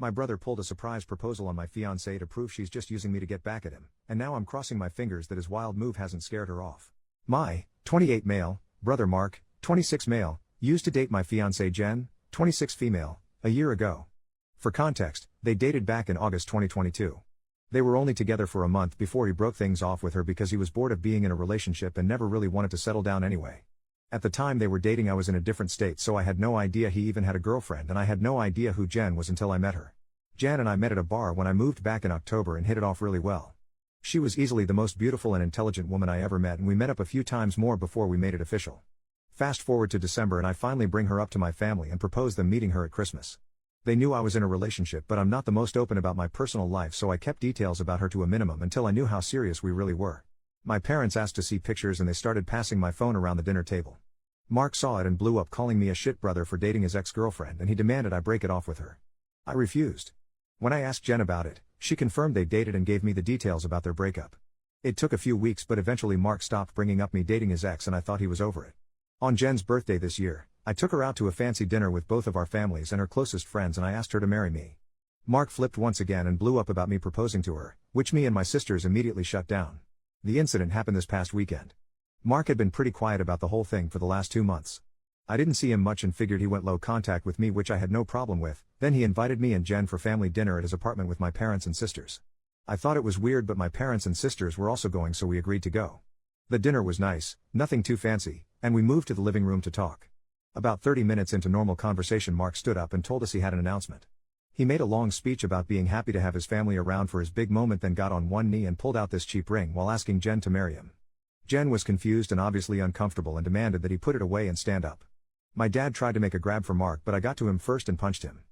My brother pulled a surprise proposal on my fiancée to prove she's just using me to get back at him, and now I'm crossing my fingers that his wild move hasn't scared her off. My 28 male brother Mark, 26 male, used to date my fiancée Jen, 26 female, a year ago. For context, they dated back in August 2022. They were only together for a month before he broke things off with her because he was bored of being in a relationship and never really wanted to settle down anyway. At the time they were dating I was in a different state, so I had no idea he even had a girlfriend, and I had no idea who Jen was until I met her. Jen and I met at a bar when I moved back in October and hit it off really well. She was easily the most beautiful and intelligent woman I ever met, and we met up a few times more before we made it official. Fast forward to December and I finally bring her up to my family and propose them meeting her at Christmas. They knew I was in a relationship, but I'm not the most open about my personal life, so I kept details about her to a minimum until I knew how serious we really were. My parents asked to see pictures and they started passing my phone around the dinner table. Mark saw it and blew up, calling me a shit brother for dating his ex-girlfriend, and he demanded I break it off with her. I refused. When I asked Jen about it, she confirmed they dated and gave me the details about their breakup. It took a few weeks, but eventually Mark stopped bringing up me dating his ex and I thought he was over it. On Jen's birthday this year, I took her out to a fancy dinner with both of our families and her closest friends, and I asked her to marry me. Mark flipped once again and blew up about me proposing to her, which me and my sisters immediately shut down. The incident happened this past weekend. Mark had been pretty quiet about the whole thing for the last 2 months. I didn't see him much and figured he went low contact with me, which I had no problem with. Then he invited me and Jen for family dinner at his apartment with my parents and sisters. I thought it was weird, but my parents and sisters were also going, so we agreed to go. The dinner was nice, nothing too fancy, and we moved to the living room to talk. About 30 minutes into normal conversation, Mark stood up and told us he had an announcement. He made a long speech about being happy to have his family around for his big moment, then got on one knee and pulled out this cheap ring while asking Jen to marry him. Jen was confused and obviously uncomfortable and demanded that he put it away and stand up. My dad tried to make a grab for Mark, but I got to him first and punched him.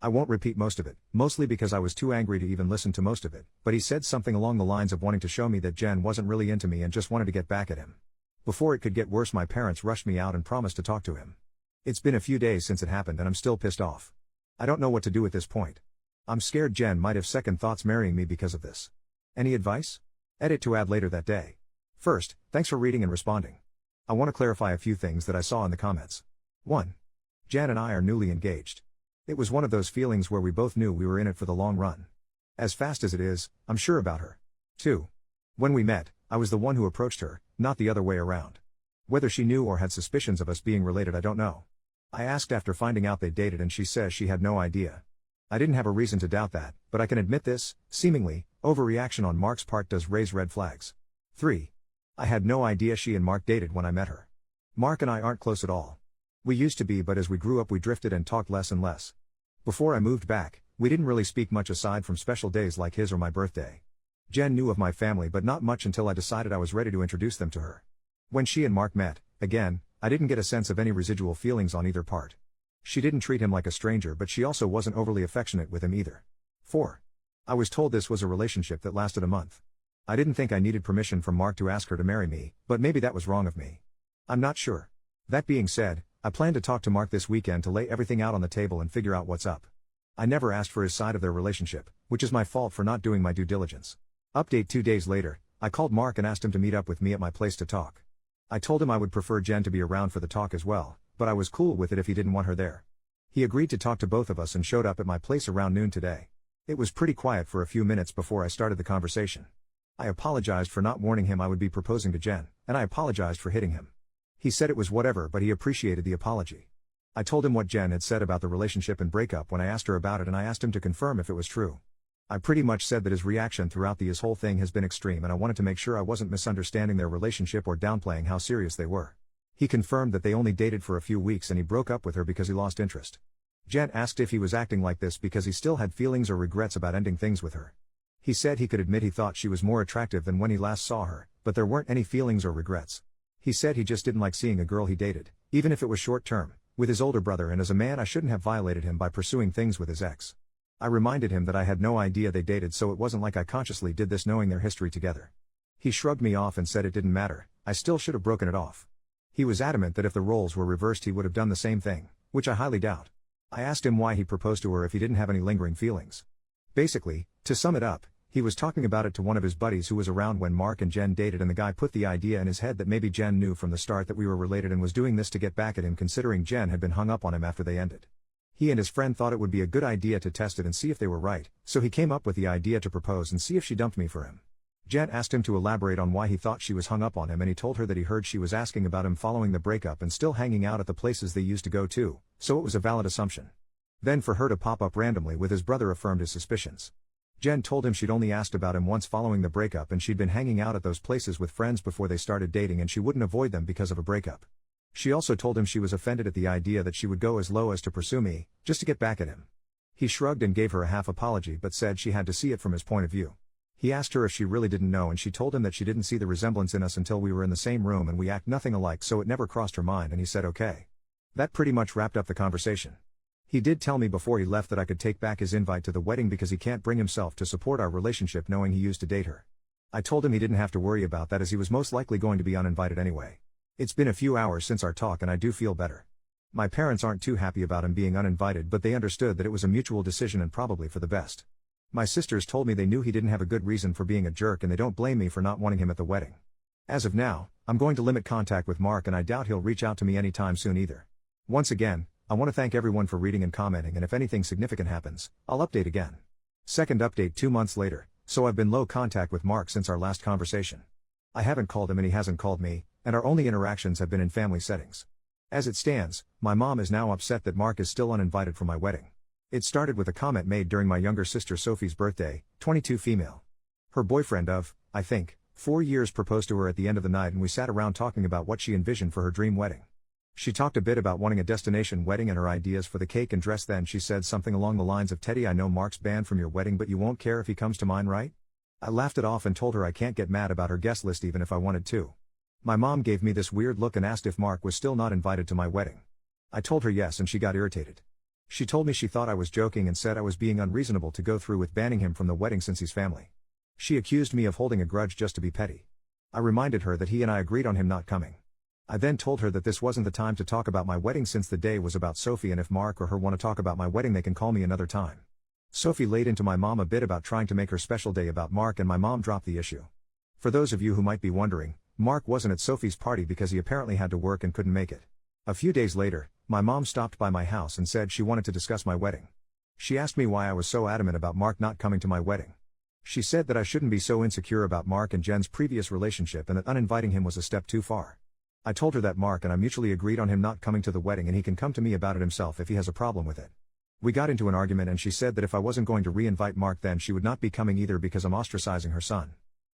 I won't repeat most of it, mostly because I was too angry to even listen to most of it, but he said something along the lines of wanting to show me that Jen wasn't really into me and just wanted to get back at him. Before it could get worse, my parents rushed me out and promised to talk to him. It's been a few days since it happened and I'm still pissed off. I don't know what to do at this point. I'm scared Jen might have second thoughts marrying me because of this. Any advice? Edit to add later that day. First, thanks for reading and responding. I want to clarify a few things that I saw in the comments. 1. Jen and I are newly engaged. It was one of those feelings where we both knew we were in it for the long run. As fast as it is, I'm sure about her. 2. When we met, I was the one who approached her, not the other way around. Whether she knew or had suspicions of us being related, I don't know. I asked after finding out they dated and she says she had no idea. I didn't have a reason to doubt that, but I can admit this, seemingly, overreaction on Mark's part does raise red flags. 3. I had no idea she and Mark dated when I met her. Mark and I aren't close at all. We used to be, but as we grew up we drifted and talked less and less. Before I moved back, we didn't really speak much aside from special days like his or my birthday. Jen knew of my family but not much until I decided I was ready to introduce them to her. When she and Mark met, again, I didn't get a sense of any residual feelings on either part. She didn't treat him like a stranger, but she also wasn't overly affectionate with him either. 4. I was told this was a relationship that lasted a month. I didn't think I needed permission from Mark to ask her to marry me, but maybe that was wrong of me. I'm not sure. That being said, I plan to talk to Mark this weekend to lay everything out on the table and figure out what's up. I never asked for his side of their relationship, which is my fault for not doing my due diligence. Update 2 days later, I called Mark and asked him to meet up with me at my place to talk. I told him I would prefer Jen to be around for the talk as well, but I was cool with it if he didn't want her there. He agreed to talk to both of us and showed up at my place around noon today. It was pretty quiet for a few minutes before I started the conversation. I apologized for not warning him I would be proposing to Jen, and I apologized for hitting him. He said it was whatever, but he appreciated the apology. I told him what Jen had said about the relationship and breakup when I asked her about it, and I asked him to confirm if it was true. I pretty much said that his reaction throughout this whole thing has been extreme and I wanted to make sure I wasn't misunderstanding their relationship or downplaying how serious they were. He confirmed that they only dated for a few weeks and he broke up with her because he lost interest. Jen asked if he was acting like this because he still had feelings or regrets about ending things with her. He said he could admit he thought she was more attractive than when he last saw her, but there weren't any feelings or regrets. He said he just didn't like seeing a girl he dated, even if it was short term, with his older brother, and as a man I shouldn't have violated him by pursuing things with his ex. I reminded him that I had no idea they dated, so it wasn't like I consciously did this knowing their history together. He shrugged me off and said it didn't matter, I still should have broken it off. He was adamant that if the roles were reversed he would have done the same thing, which I highly doubt. I asked him why he proposed to her if he didn't have any lingering feelings. Basically, to sum it up, he was talking about it to one of his buddies who was around when Mark and Jen dated, and the guy put the idea in his head that maybe Jen knew from the start that we were related and was doing this to get back at him, considering Jen had been hung up on him after they ended. He and his friend thought it would be a good idea to test it and see if they were right, so he came up with the idea to propose and see if she dumped me for him. Jen asked him to elaborate on why he thought she was hung up on him, and he told her that he heard she was asking about him following the breakup and still hanging out at the places they used to go to, so it was a valid assumption. Then for her to pop up randomly with his brother affirmed his suspicions. Jen told him she'd only asked about him once following the breakup and she'd been hanging out at those places with friends before they started dating and she wouldn't avoid them because of a breakup. She also told him she was offended at the idea that she would go as low as to pursue me, just to get back at him. He shrugged and gave her a half apology but said she had to see it from his point of view. He asked her if she really didn't know and she told him that she didn't see the resemblance in us until we were in the same room and we act nothing alike, so it never crossed her mind, and he said okay. That pretty much wrapped up the conversation. He did tell me before he left that I could take back his invite to the wedding because he can't bring himself to support our relationship knowing he used to date her. I told him he didn't have to worry about that as he was most likely going to be uninvited anyway. It's been a few hours since our talk and I do feel better. My parents aren't too happy about him being uninvited, but they understood that it was a mutual decision and probably for the best. My sisters told me they knew he didn't have a good reason for being a jerk and they don't blame me for not wanting him at the wedding. As of now, I'm going to limit contact with Mark and I doubt he'll reach out to me anytime soon either. Once again, I want to thank everyone for reading and commenting, and if anything significant happens, I'll update again. Second update 2 months later, so I've been low contact with Mark since our last conversation. I haven't called him and he hasn't called me, and our only interactions have been in family settings. As it stands, my mom is now upset that Mark is still uninvited for my wedding. It started with a comment made during my younger sister Sophie's birthday, 22 female. Her boyfriend of, I think, 4 years proposed to her at the end of the night and we sat around talking about what she envisioned for her dream wedding. She talked a bit about wanting a destination wedding and her ideas for the cake and dress. Then she said something along the lines of, "Teddy, I know Mark's banned from your wedding but you won't care if he comes to mine, right?" I laughed it off and told her I can't get mad about her guest list even if I wanted to. My mom gave me this weird look and asked if Mark was still not invited to my wedding. I told her yes and she got irritated. She told me she thought I was joking and said I was being unreasonable to go through with banning him from the wedding since he's family. She accused me of holding a grudge just to be petty. I reminded her that he and I agreed on him not coming. I then told her that this wasn't the time to talk about my wedding since the day was about Sophie, and if Mark or her want to talk about my wedding they can call me another time. Sophie laid into my mom a bit about trying to make her special day about Mark and my mom dropped the issue. For those of you who might be wondering, Mark wasn't at Sophie's party because he apparently had to work and couldn't make it. A few days later, my mom stopped by my house and said she wanted to discuss my wedding. She asked me why I was so adamant about Mark not coming to my wedding. She said that I shouldn't be so insecure about Mark and Jen's previous relationship and that uninviting him was a step too far. I told her that Mark and I mutually agreed on him not coming to the wedding and he can come to me about it himself if he has a problem with it. We got into an argument and she said that if I wasn't going to re-invite Mark then she would not be coming either because I'm ostracizing her son.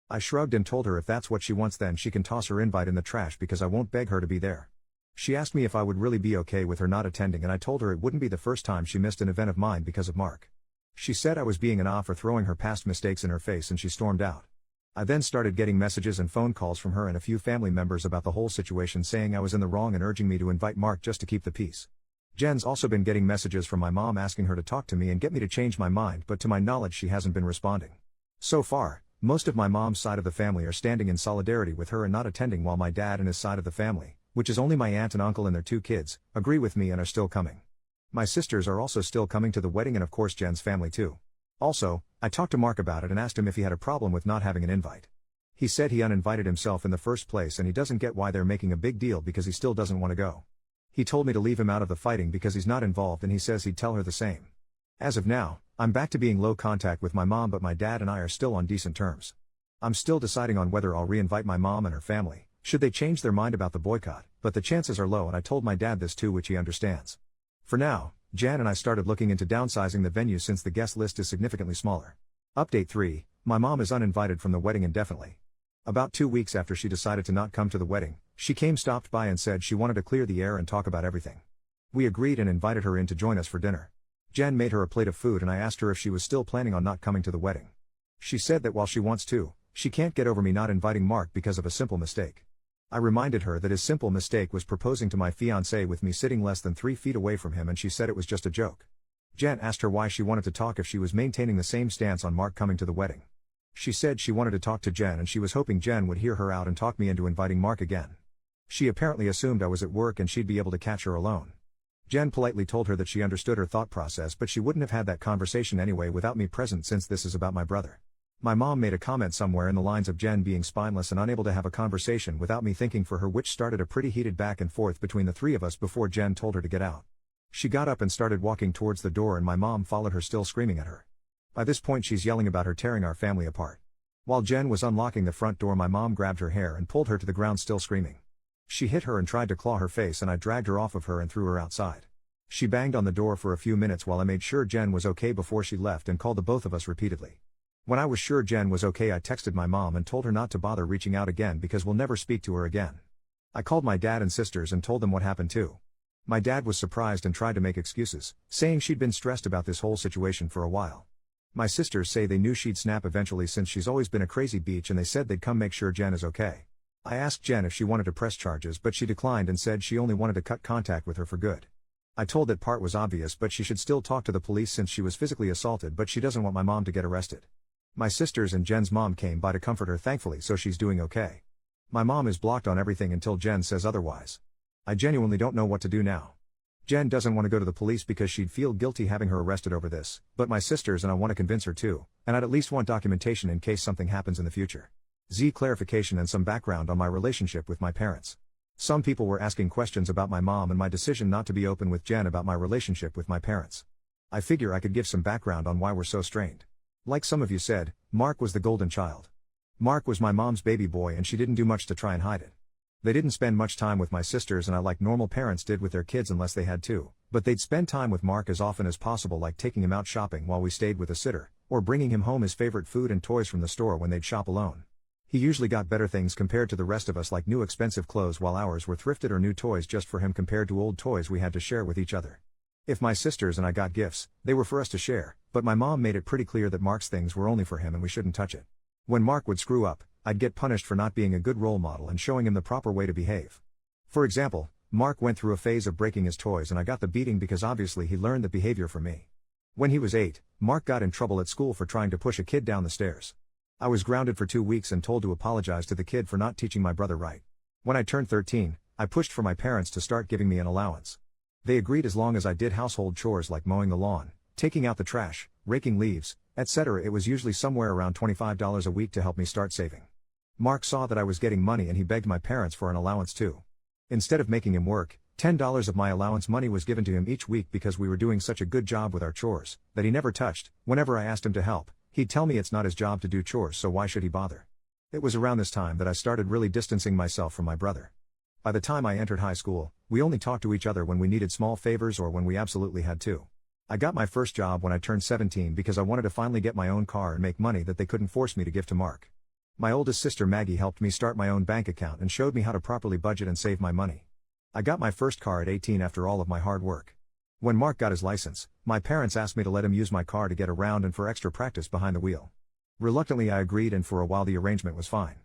I shrugged and told her if that's what she wants then she can toss her invite in the trash because I won't beg her to be there. She asked me if I would really be okay with her not attending and I told her it wouldn't be the first time she missed an event of mine because of Mark. She said I was being an off for throwing her past mistakes in her face and she stormed out. I then started getting messages and phone calls from her and a few family members about the whole situation saying I was in the wrong and urging me to invite Mark just to keep the peace. Jen's also been getting messages from my mom asking her to talk to me and get me to change my mind, but to my knowledge she hasn't been responding. So far, most of my mom's side of the family are standing in solidarity with her and not attending, while my dad and his side of the family, which is only my aunt and uncle and their 2 kids, agree with me and are still coming. My sisters are also still coming to the wedding and of course Jen's family too. Also, I talked to Mark about it and asked him if he had a problem with not having an invite. He said he uninvited himself in the first place and he doesn't get why they're making a big deal because he still doesn't want to go. He told me to leave him out of the fighting because he's not involved and he says he'd tell her the same. As of now, I'm back to being low contact with my mom, but my dad and I are still on decent terms. I'm still deciding on whether I'll re-invite my mom and her family, should they change their mind about the boycott, but the chances are low and I told my dad this too, which he understands. For now, Jan and I started looking into downsizing the venue since the guest list is significantly smaller. Update 3, my mom is uninvited from the wedding indefinitely. About 2 weeks after she decided to not come to the wedding, she stopped by and said she wanted to clear the air and talk about everything. We agreed and invited her in to join us for dinner. Jan made her a plate of food and I asked her if she was still planning on not coming to the wedding. She said that while she wants to, she can't get over me not inviting Mark because of a simple mistake. I reminded her that his simple mistake was proposing to my fiancée with me sitting less than 3 feet away from him, and she said it was just a joke. Jan asked her why she wanted to talk if she was maintaining the same stance on Mark coming to the wedding. She said she wanted to talk to Jen and she was hoping Jen would hear her out and talk me into inviting Mark again. She apparently assumed I was at work and she'd be able to catch her alone. Jen politely told her that she understood her thought process, but she wouldn't have had that conversation anyway without me present since this is about my brother. My mom made a comment somewhere in the lines of Jen being spineless and unable to have a conversation without me thinking for her, which started a pretty heated back and forth between the 3 of us before Jen told her to get out. She got up and started walking towards the door and my mom followed her still screaming at her. By this point she's yelling about her tearing our family apart. While Jen was unlocking the front door my mom grabbed her hair and pulled her to the ground still screaming. She hit her and tried to claw her face and I dragged her off of her and threw her outside. She banged on the door for a few minutes while I made sure Jen was okay before she left and called the both of us repeatedly. When I was sure Jen was okay I texted my mom and told her not to bother reaching out again because we'll never speak to her again. I called my dad and sisters and told them what happened too. My dad was surprised and tried to make excuses, saying she'd been stressed about this whole situation for a while. My sisters say they knew she'd snap eventually since she's always been a crazy bitch and they said they'd come make sure Jen is okay. I asked Jen if she wanted to press charges but she declined and said she only wanted to cut contact with her for good. I told that part was obvious but she should still talk to the police since she was physically assaulted but she doesn't want my mom to get arrested. My sisters and Jen's mom came by to comfort her thankfully so she's doing okay. My mom is blocked on everything until Jen says otherwise. I genuinely don't know what to do now. Jen doesn't want to go to the police because she'd feel guilty having her arrested over this, but my sisters and I want to convince her too, and I'd at least want documentation in case something happens in the future. Clarification and some background on my relationship with my parents. Some people were asking questions about my mom and my decision not to be open with Jen about my relationship with my parents. I figure I could give some background on why we're so strained. Like some of you said, Mark was the golden child. Mark was my mom's baby boy and she didn't do much to try and hide it. They didn't spend much time with my sisters and I like normal parents did with their kids unless they had to, but they'd spend time with Mark as often as possible like taking him out shopping while we stayed with a sitter, or bringing him home his favorite food and toys from the store when they'd shop alone. He usually got better things compared to the rest of us like new expensive clothes while ours were thrifted or new toys just for him compared to old toys we had to share with each other. If my sisters and I got gifts, they were for us to share, but my mom made it pretty clear that Mark's things were only for him and we shouldn't touch it. When Mark would screw up, I'd get punished for not being a good role model and showing him the proper way to behave. For example, Mark went through a phase of breaking his toys and I got the beating because obviously he learned the behavior from me. When he was 8, Mark got in trouble at school for trying to push a kid down the stairs. I was grounded for 2 weeks and told to apologize to the kid for not teaching my brother right. When I turned 13, I pushed for my parents to start giving me an allowance. They agreed as long as I did household chores like mowing the lawn, taking out the trash, raking leaves, etc. It was usually somewhere around $25 a week to help me start saving. Mark saw that I was getting money and he begged my parents for an allowance too. Instead of making him work, $10 of my allowance money was given to him each week because we were doing such a good job with our chores, that he never touched. Whenever I asked him to help, he'd tell me it's not his job to do chores so why should he bother. It was around this time that I started really distancing myself from my brother. By the time I entered high school, we only talked to each other when we needed small favors or when we absolutely had to. I got my first job when I turned 17 because I wanted to finally get my own car and make money that they couldn't force me to give to Mark. My oldest sister Maggie helped me start my own bank account and showed me how to properly budget and save my money. I got my first car at 18 after all of my hard work. When Mark got his license, my parents asked me to let him use my car to get around and for extra practice behind the wheel. Reluctantly I agreed and for a while the arrangement was fine.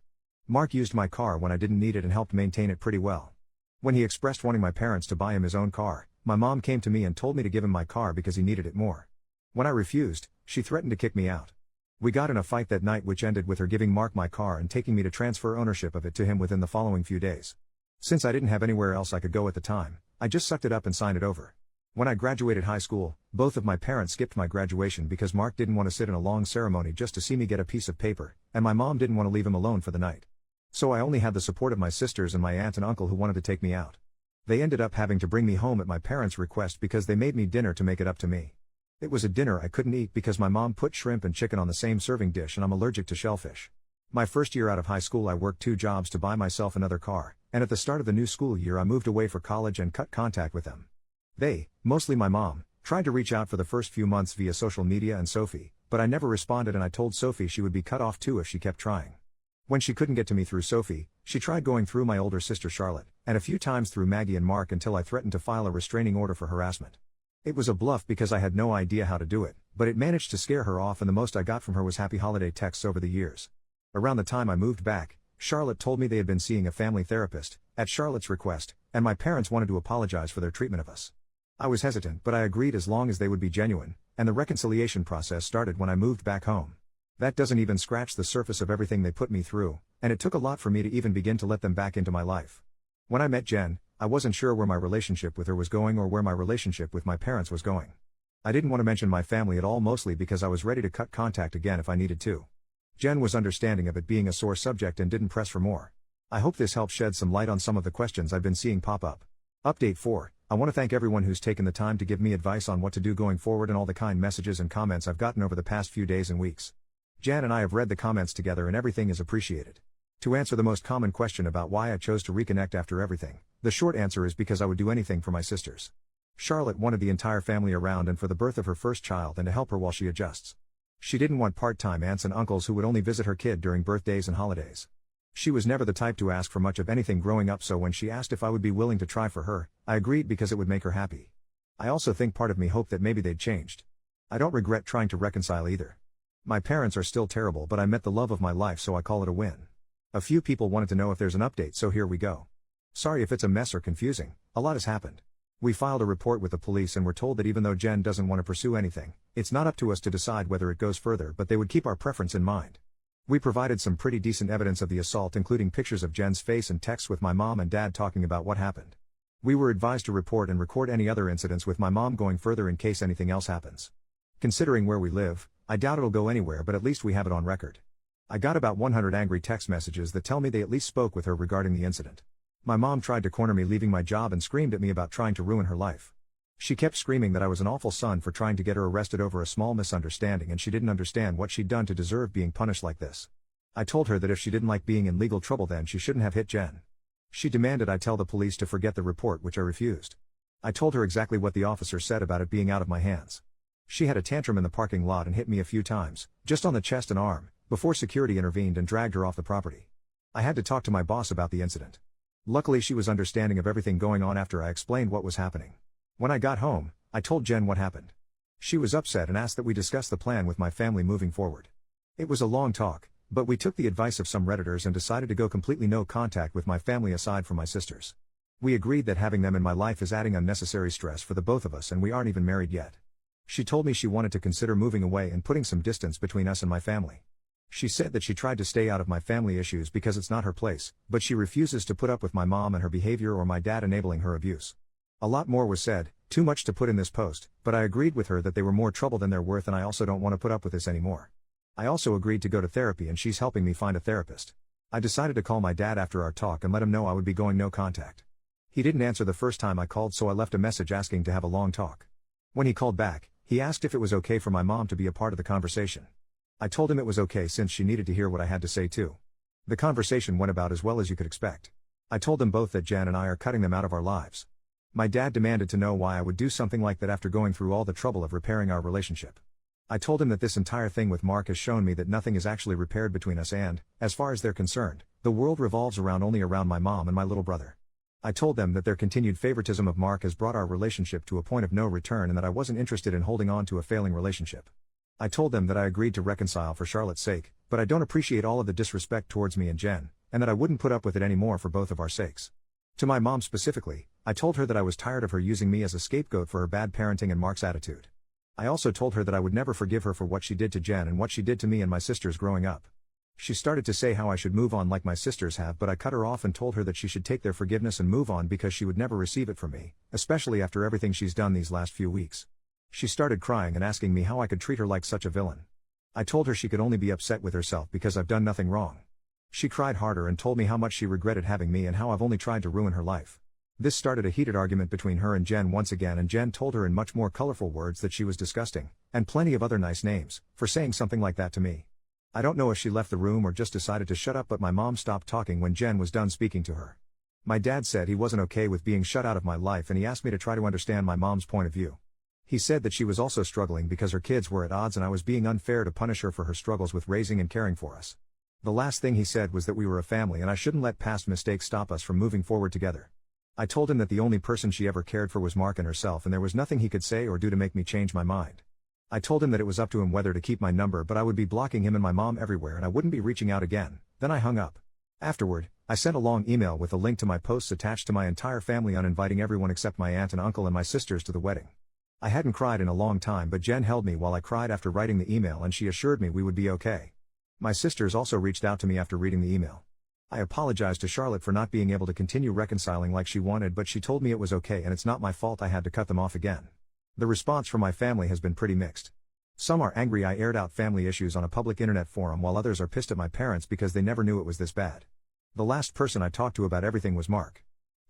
Mark used my car when I didn't need it and helped maintain it pretty well. When he expressed wanting my parents to buy him his own car, my mom came to me and told me to give him my car because he needed it more. When I refused, she threatened to kick me out. We got in a fight that night which ended with her giving Mark my car and taking me to transfer ownership of it to him within the following few days. Since I didn't have anywhere else I could go at the time, I just sucked it up and signed it over. When I graduated high school, both of my parents skipped my graduation because Mark didn't want to sit in a long ceremony just to see me get a piece of paper, and my mom didn't want to leave him alone for the night. So I only had the support of my sisters and my aunt and uncle who wanted to take me out. They ended up having to bring me home at my parents' request because they made me dinner to make it up to me. It was a dinner I couldn't eat because my mom put shrimp and chicken on the same serving dish and I'm allergic to shellfish. My first year out of high school I worked 2 jobs to buy myself another car, and at the start of the new school year I moved away for college and cut contact with them. They, mostly my mom, tried to reach out for the first few months via social media and Sophie, but I never responded and I told Sophie she would be cut off too if she kept trying. When she couldn't get to me through Sophie, she tried going through my older sister Charlotte, and a few times through Maggie and Mark until I threatened to file a restraining order for harassment. It was a bluff because I had no idea how to do it, but it managed to scare her off and the most I got from her was happy holiday texts over the years. Around the time I moved back, Charlotte told me they had been seeing a family therapist, at Charlotte's request, and my parents wanted to apologize for their treatment of us. I was hesitant but I agreed as long as they would be genuine, and the reconciliation process started when I moved back home. That doesn't even scratch the surface of everything they put me through, and it took a lot for me to even begin to let them back into my life. When I met Jen, I wasn't sure where my relationship with her was going or where my relationship with my parents was going. I didn't want to mention my family at all mostly because I was ready to cut contact again if I needed to. Jen was understanding of it being a sore subject and didn't press for more. I hope this helps shed some light on some of the questions I've been seeing pop up. Update 4. I want to thank everyone who's taken the time to give me advice on what to do going forward and all the kind messages and comments I've gotten over the past few days and weeks. Jan and I have read the comments together and everything is appreciated. To answer the most common question about why I chose to reconnect after everything, the short answer is because I would do anything for my sisters. Charlotte wanted the entire family around and for the birth of her first child and to help her while she adjusts. She didn't want part-time aunts and uncles who would only visit her kid during birthdays and holidays. She was never the type to ask for much of anything growing up, so when she asked if I would be willing to try for her, I agreed because it would make her happy. I also think part of me hoped that maybe they'd changed. I don't regret trying to reconcile either. My parents are still terrible, but I met the love of my life, so I call it a win. A few people wanted to know if there's an update, so here we go. Sorry if it's a mess or confusing, a lot has happened. We filed a report with the police and were told that even though Jen doesn't want to pursue anything, it's not up to us to decide whether it goes further, but they would keep our preference in mind. We provided some pretty decent evidence of the assault, including pictures of Jen's face and texts with my mom and dad talking about what happened. We were advised to report and record any other incidents with my mom going further in case anything else happens. Considering where we live, I doubt it'll go anywhere, but at least we have it on record. I got about 100 angry text messages that tell me they at least spoke with her regarding the incident. My mom tried to corner me leaving my job and screamed at me about trying to ruin her life. She kept screaming that I was an awful son for trying to get her arrested over a small misunderstanding and she didn't understand what she'd done to deserve being punished like this. I told her that if she didn't like being in legal trouble then she shouldn't have hit Jen. She demanded I tell the police to forget the report, which I refused. I told her exactly what the officer said about it being out of my hands. She had a tantrum in the parking lot and hit me a few times, just on the chest and arm, before security intervened and dragged her off the property. I had to talk to my boss about the incident. Luckily she was understanding of everything going on after I explained what was happening. When I got home, I told Jen what happened. She was upset and asked that we discuss the plan with my family moving forward. It was a long talk, but we took the advice of some Redditors and decided to go completely no contact with my family aside from my sisters. We agreed that having them in my life is adding unnecessary stress for the both of us, and we aren't even married yet. She told me she wanted to consider moving away and putting some distance between us and my family. She said that she tried to stay out of my family issues because it's not her place, but she refuses to put up with my mom and her behavior or my dad enabling her abuse. A lot more was said, too much to put in this post, but I agreed with her that they were more trouble than they're worth and I also don't want to put up with this anymore. I also agreed to go to therapy and she's helping me find a therapist. I decided to call my dad after our talk and let him know I would be going no contact. He didn't answer the first time I called, so I left a message asking to have a long talk. When he called back, he asked if it was okay for my mom to be a part of the conversation. I told him it was okay since she needed to hear what I had to say too. The conversation went about as well as you could expect. I told them both that Jen and I are cutting them out of our lives. My dad demanded to know why I would do something like that after going through all the trouble of repairing our relationship. I told him that this entire thing with Mark has shown me that nothing is actually repaired between us and, as far as they're concerned, the world revolves only around my mom and my little brother. I told them that their continued favoritism of Mark has brought our relationship to a point of no return and that I wasn't interested in holding on to a failing relationship. I told them that I agreed to reconcile for Charlotte's sake, but I don't appreciate all of the disrespect towards me and Jen, and that I wouldn't put up with it anymore for both of our sakes. To my mom specifically, I told her that I was tired of her using me as a scapegoat for her bad parenting and Mark's attitude. I also told her that I would never forgive her for what she did to Jen and what she did to me and my sisters growing up. She started to say how I should move on like my sisters have, but I cut her off and told her that she should take their forgiveness and move on because she would never receive it from me, especially after everything she's done these last few weeks. She started crying and asking me how I could treat her like such a villain. I told her she could only be upset with herself because I've done nothing wrong. She cried harder and told me how much she regretted having me and how I've only tried to ruin her life. This started a heated argument between her and Jen once again, and Jen told her in much more colorful words that she was disgusting, and plenty of other nice names, for saying something like that to me. I don't know if she left the room or just decided to shut up, but my mom stopped talking when Jen was done speaking to her. My dad said he wasn't okay with being shut out of my life and he asked me to try to understand my mom's point of view. He said that she was also struggling because her kids were at odds and I was being unfair to punish her for her struggles with raising and caring for us. The last thing he said was that we were a family and I shouldn't let past mistakes stop us from moving forward together. I told him that the only person she ever cared for was Mark and herself, and there was nothing he could say or do to make me change my mind. I told him that it was up to him whether to keep my number, but I would be blocking him and my mom everywhere and I wouldn't be reaching out again. Then I hung up. Afterward, I sent a long email with a link to my posts attached to my entire family uninviting everyone except my aunt and uncle and my sisters to the wedding. I hadn't cried in a long time, but Jen held me while I cried after writing the email and she assured me we would be okay. My sisters also reached out to me after reading the email. I apologized to Charlotte for not being able to continue reconciling like she wanted, but she told me it was okay and it's not my fault I had to cut them off again. The response from my family has been pretty mixed. Some are angry I aired out family issues on a public internet forum, while others are pissed at my parents because they never knew it was this bad. The last person I talked to about everything was Mark.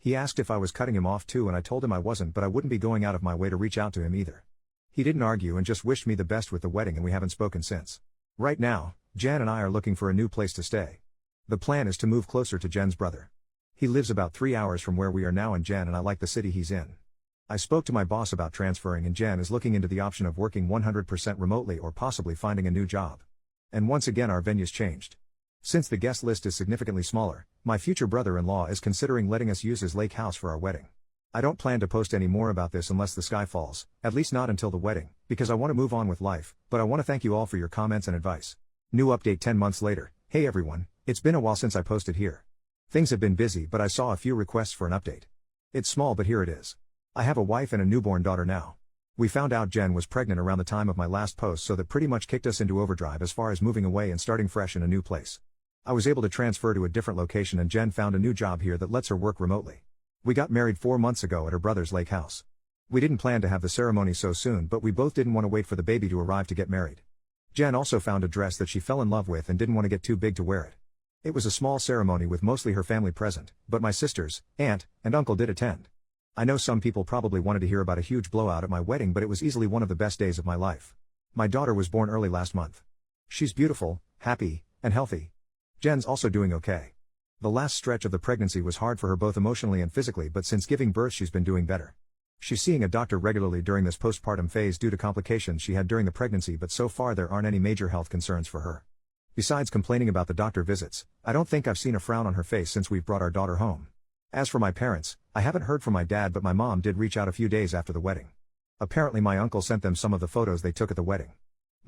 He asked if I was cutting him off too, and I told him I wasn't, but I wouldn't be going out of my way to reach out to him either. He didn't argue and just wished me the best with the wedding, and we haven't spoken since. Right now, Jen and I are looking for a new place to stay. The plan is to move closer to Jen's brother. He lives about 3 hours from where we are now, and Jen and I like the city he's in. I spoke to my boss about transferring, and Jen is looking into the option of working 100% remotely or possibly finding a new job. And once again our venue's changed. Since the guest list is significantly smaller, my future brother-in-law is considering letting us use his lake house for our wedding. I don't plan to post any more about this unless the sky falls, at least not until the wedding, because I want to move on with life, but I want to thank you all for your comments and advice. New update 10 months later. Hey everyone, it's been a while since I posted here. Things have been busy, but I saw a few requests for an update. It's small, but here it is. I have a wife and a newborn daughter now. We found out Jen was pregnant around the time of my last post, so that pretty much kicked us into overdrive as far as moving away and starting fresh in a new place. I was able to transfer to a different location, and Jen found a new job here that lets her work remotely. We got married 4 months ago at her brother's lake house. We didn't plan to have the ceremony so soon, but we both didn't want to wait for the baby to arrive to get married. Jen also found a dress that she fell in love with and didn't want to get too big to wear it. It was a small ceremony with mostly her family present, but my sisters, aunt, and uncle did attend. I know some people probably wanted to hear about a huge blowout at my wedding, but it was easily one of the best days of my life. My daughter was born early last month. She's beautiful, happy, and healthy. Jen's also doing okay. The last stretch of the pregnancy was hard for her both emotionally and physically, but since giving birth she's been doing better. She's seeing a doctor regularly during this postpartum phase due to complications she had during the pregnancy, but so far there aren't any major health concerns for her. Besides complaining about the doctor visits, I don't think I've seen a frown on her face since we've brought our daughter home. As for my parents, I haven't heard from my dad, but my mom did reach out a few days after the wedding. Apparently my uncle sent them some of the photos they took at the wedding.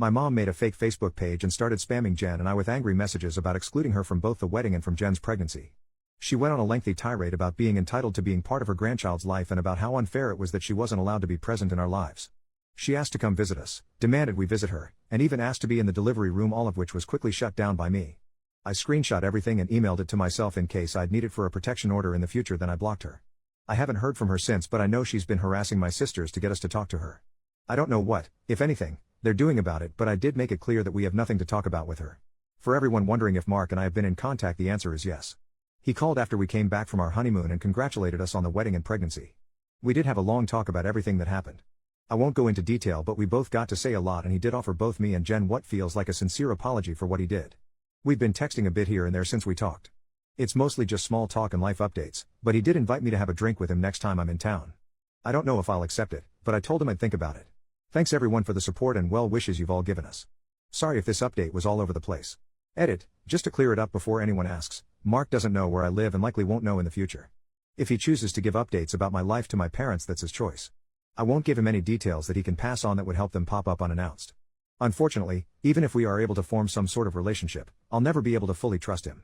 My mom made a fake Facebook page and started spamming Jen and I with angry messages about excluding her from both the wedding and from Jen's pregnancy. She went on a lengthy tirade about being entitled to being part of her grandchild's life and about how unfair it was that she wasn't allowed to be present in our lives. She asked to come visit us, demanded we visit her, and even asked to be in the delivery room, all of which was quickly shut down by me. I screenshot everything and emailed it to myself in case I'd need it for a protection order in the future, then I blocked her. I haven't heard from her since, but I know she's been harassing my sisters to get us to talk to her. I don't know what, if anything, they're doing about it, but I did make it clear that we have nothing to talk about with her. For everyone wondering if Mark and I have been in contact, the answer is yes. He called after we came back from our honeymoon and congratulated us on the wedding and pregnancy. We did have a long talk about everything that happened. I won't go into detail, but we both got to say a lot, and he did offer both me and Jen what feels like a sincere apology for what he did. We've been texting a bit here and there since we talked. It's mostly just small talk and life updates, but he did invite me to have a drink with him next time I'm in town. I don't know if I'll accept it, but I told him I'd think about it. Thanks everyone for the support and well wishes you've all given us. Sorry if this update was all over the place. Edit, just to clear it up before anyone asks, Mark doesn't know where I live and likely won't know in the future. If he chooses to give updates about my life to my parents, that's his choice. I won't give him any details that he can pass on that would help them pop up unannounced. Unfortunately, even if we are able to form some sort of relationship, I'll never be able to fully trust him.